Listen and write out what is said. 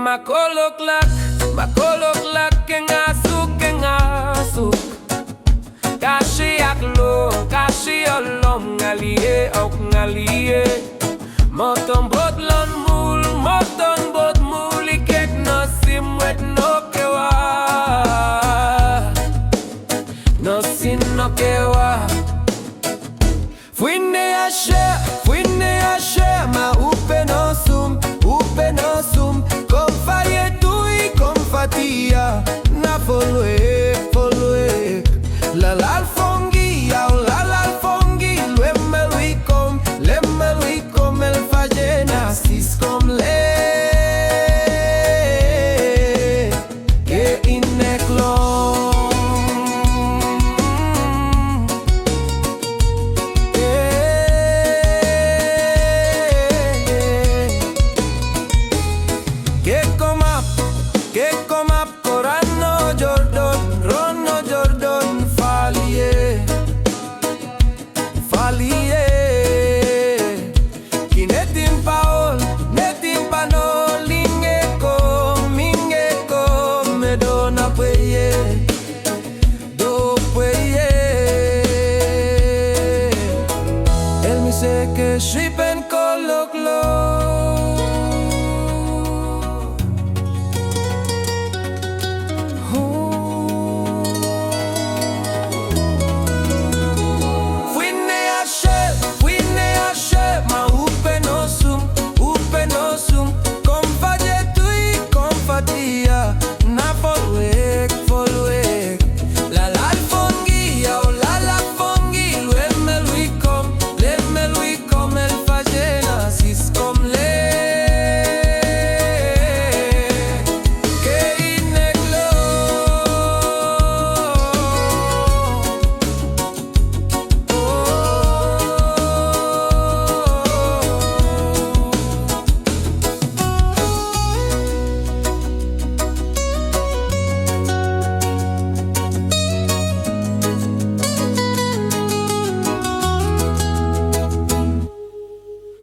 Makoloklak keng asuk Kashi aklo, kashi olom ngalie ok ngalie Moton bot mul ikek no simwet no kewa No sin no kewa Fuine ashe ma upe no sum Kom faye tui, kom fatia Na folwe Lal alfongi, Lemme lui kom el fajena sis kom le Ke ineklon Ke komap korano Rono Jordan falie Kinetim paol, netim panol Mingeko, medona pueye Do pueye El mi se que shipe